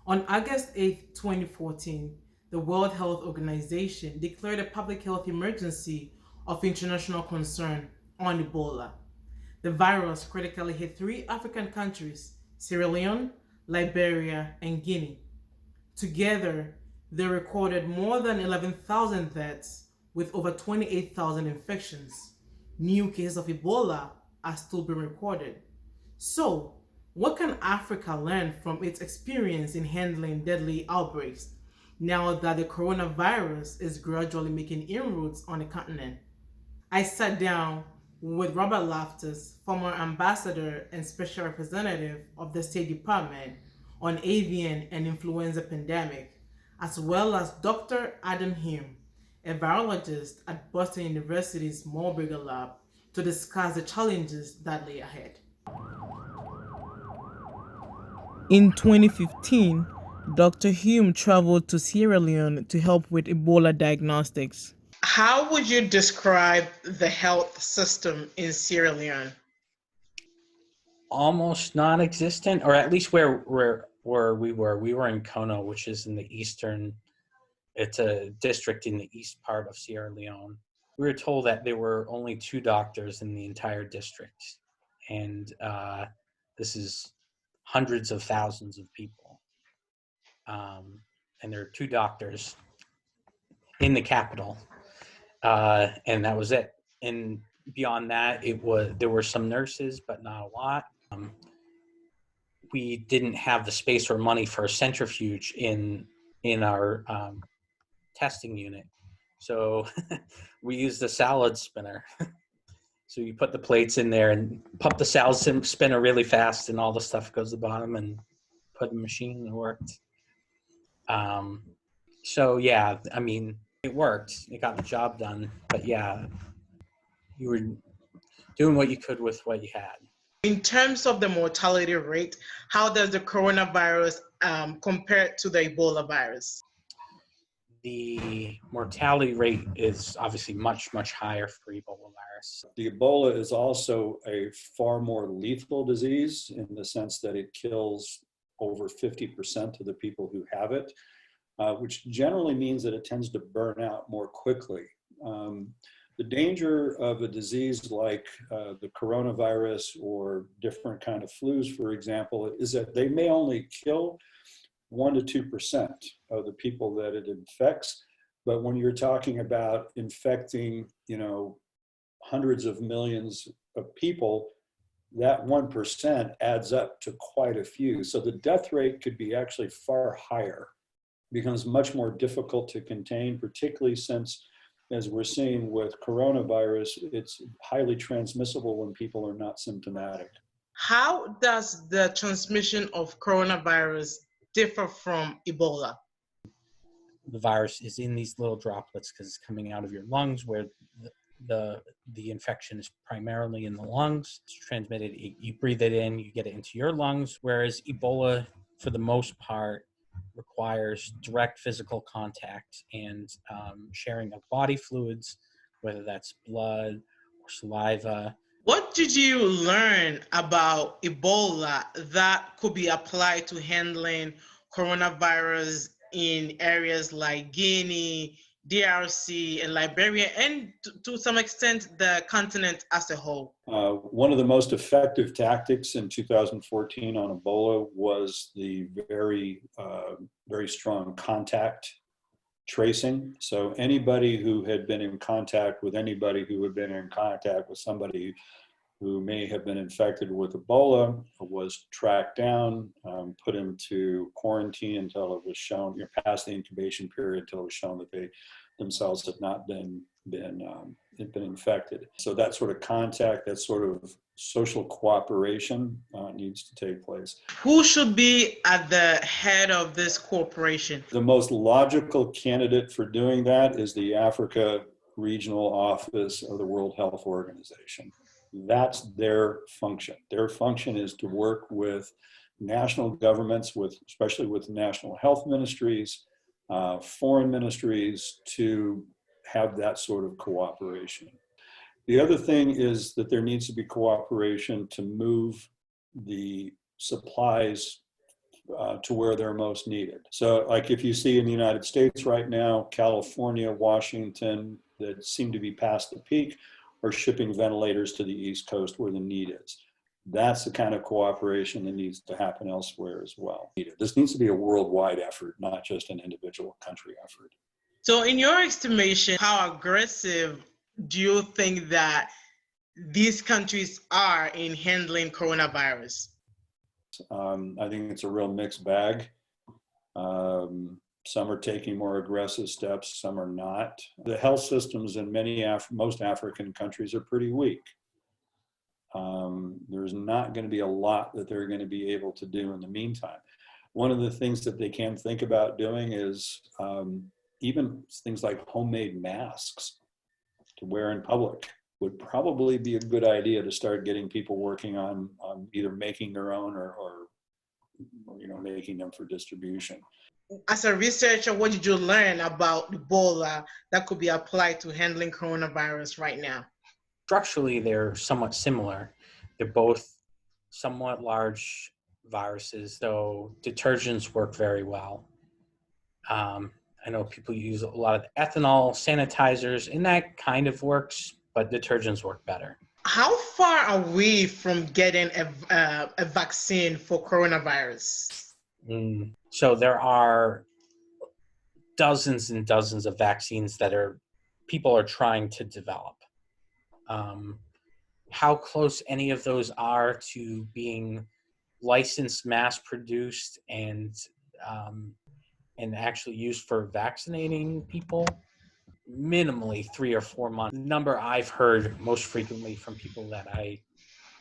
On August 8, 2014, the World Health Organization declared a public health emergency of international concern on Ebola. The virus critically hit three African countries: Sierra Leone, Liberia, and Guinea. Together, they recorded more than 11,000 deaths with over 28,000 infections. New cases of Ebola are still being recorded. So, what can Africa learn from its experience in handling deadly outbreaks now that the coronavirus is gradually making inroads on the continent? I sat down with Robert Loftus, former ambassador and special representative of the State Department on avian and influenza pandemic, as well as Dr. Adam Hume, a virologist at Boston University's Moorbrugger Lab, to discuss the challenges that lay ahead. In 2015, Dr. Hume traveled to Sierra Leone to help with Ebola diagnostics. How would you describe the health system in Sierra Leone? Almost non-existent, or at least where we were in Kono, which is in the eastern. It's a district in the east part of Sierra Leone. We were told that there were only two doctors in the entire district, and this is hundreds of thousands of people. And there are two doctors in the capital, and that was it. And beyond that, there were some nurses, but not a lot. We didn't have the space or money for a centrifuge in our testing unit, so we used the salad spinner. So you put the plates in there and pump the salad spinner really fast, and all the stuff goes to the bottom, and put the machine, and it worked. So yeah, I mean, it worked. It got the job done. But yeah, you were doing what you could with what you had. In terms of the mortality rate, how does the coronavirus compare to the Ebola virus? The mortality rate is obviously much, much higher for Ebola virus. The Ebola is also a far more lethal disease in the sense that it kills over 50% of the people who have it, which generally means that it tends to burn out more quickly. The danger of a disease like the coronavirus or different kind of flus, for example, is that they may only kill 1% to 2% of the people that it infects. But when you're talking about infecting, hundreds of millions of people, that 1% adds up to quite a few. So the death rate could be actually far higher, becomes much more difficult to contain, particularly since, as we're seeing with coronavirus, it's highly transmissible when people are not symptomatic. How does the transmission of coronavirus differ from Ebola? The virus is in these little droplets because it's coming out of your lungs, where the infection is primarily in the lungs. It's transmitted. You breathe it in, you get it into your lungs. Whereas Ebola, for the most part, requires direct physical contact and sharing of body fluids, whether that's blood or saliva. What did you learn about Ebola that could be applied to handling coronavirus in areas like Guinea, DRC, and Liberia, and to some extent the continent as a whole? One of the most effective tactics in 2014 on Ebola was the very strong contact tracing. So anybody who had been in contact with anybody who had been in contact with somebody who may have been infected with Ebola was tracked down, put into quarantine until it was shown, past the incubation period, until it was shown that they themselves had not been infected. So that sort of contact, that sort of social cooperation needs to take place. Who should be at the head of this cooperation? The most logical candidate for doing that is the Africa Regional Office of the World Health Organization. That's their function. Their function is to work with national governments, especially with national health ministries, foreign ministries, to have that sort of cooperation. The other thing is that there needs to be cooperation to move the supplies to where they're most needed. So like if you see in the United States right now, California, Washington, that seem to be past the peak, are shipping ventilators to the East Coast where the need is. That's the kind of cooperation that needs to happen elsewhere as well. This needs to be a worldwide effort, not just an individual country effort. So in your estimation, how aggressive do you think that these countries are in handling coronavirus? I think it's a real mixed bag. Some are taking more aggressive steps, some are not. The health systems in most African countries are pretty weak. There's not going to be a lot that they're going to be able to do in the meantime. One of the things that they can think about doing is even things like homemade masks to wear in public would probably be a good idea to start getting people working on either making their own or making them for distribution. As a researcher, what did you learn about Ebola that could be applied to handling coronavirus right now? Structurally, they're somewhat similar. They're both somewhat large viruses, so detergents work very well. I know people use a lot of ethanol sanitizers, and that kind of works, but detergents work better. How far are we from getting a vaccine for coronavirus? So there are dozens and dozens of vaccines that people are trying to develop. How close any of those are to being licensed, mass-produced, and actually used for vaccinating people, minimally 3 or 4 months. The number I've heard most frequently from people that I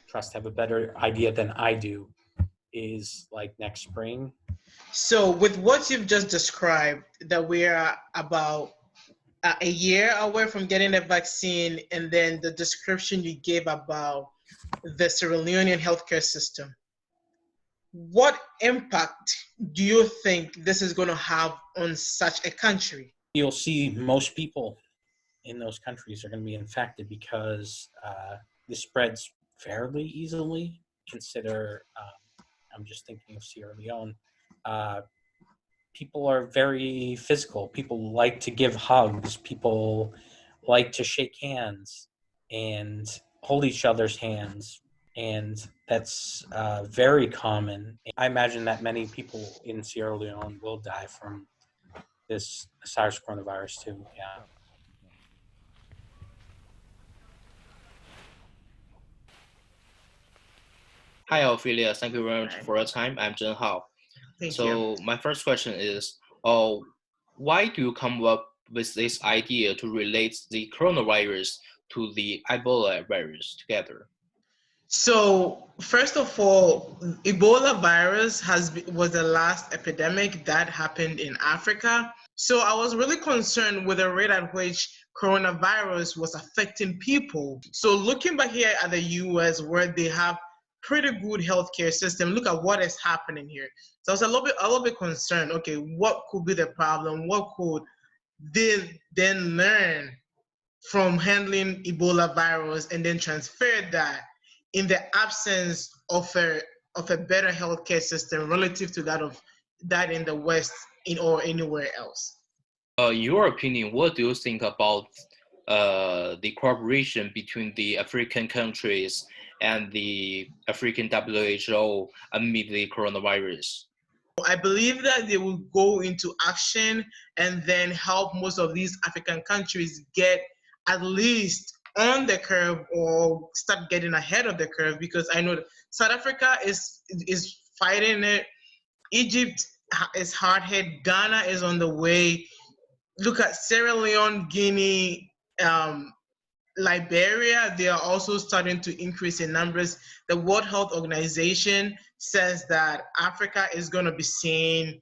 trust have a better idea than I do is like next spring. So with what you've just described, that we're about a year away from getting a vaccine, and then the description you gave about the Sierra Leonean healthcare system, what impact do you think this is going to have on such a country? You'll see most people in those countries are going to be infected because this spreads fairly easily. Consider, I'm just thinking of Sierra Leone. People are very physical. People like to give hugs. People like to shake hands and hold each other's hands. And that's very common. I imagine that many people in Sierra Leone will die from this SARS coronavirus too. Yeah. Hi, Ophelia. Thank you very much for your time. I'm Zhen Hao. Thank So you. my first question is, why do you come up with this idea to relate the coronavirus to the Ebola virus together? So first of all, Ebola virus was the last epidemic that happened in Africa. So I was really concerned with the rate at which coronavirus was affecting people. So looking back here at the US, where they have pretty good healthcare system, look at what is happening here. So I was a little bit concerned. Okay, what could be the problem? What could they then learn from handling Ebola virus and then transfer that in the absence of a better healthcare system relative to that in the West or anywhere else? In your opinion, what do you think about the cooperation between the African countries and the African WHO amid the coronavirus? I believe that they will go into action and then help most of these African countries get at least on the curve or start getting ahead of the curve, because I know that South Africa is fighting it. Egypt is hard hit. Ghana is on the way. Look at Sierra Leone, Guinea, Liberia. They are also starting to increase in numbers. The World Health Organization says that Africa is going to be seeing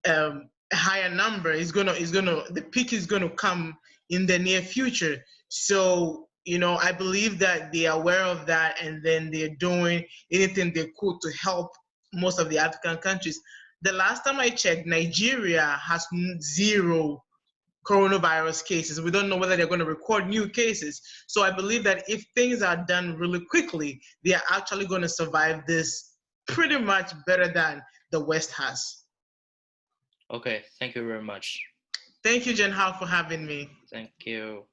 a higher number. The peak is going to come in the near future. So, I believe that they are aware of that, and then they're doing anything they could to help most of the African countries. The last time I checked, Nigeria has 0 coronavirus cases. We don't know whether they're going to record new cases. So I believe that if things are done really quickly, they are actually going to survive this pretty much better than the West has. Okay, thank you very much. Thank you, Jen Hao, for having me. Thank you.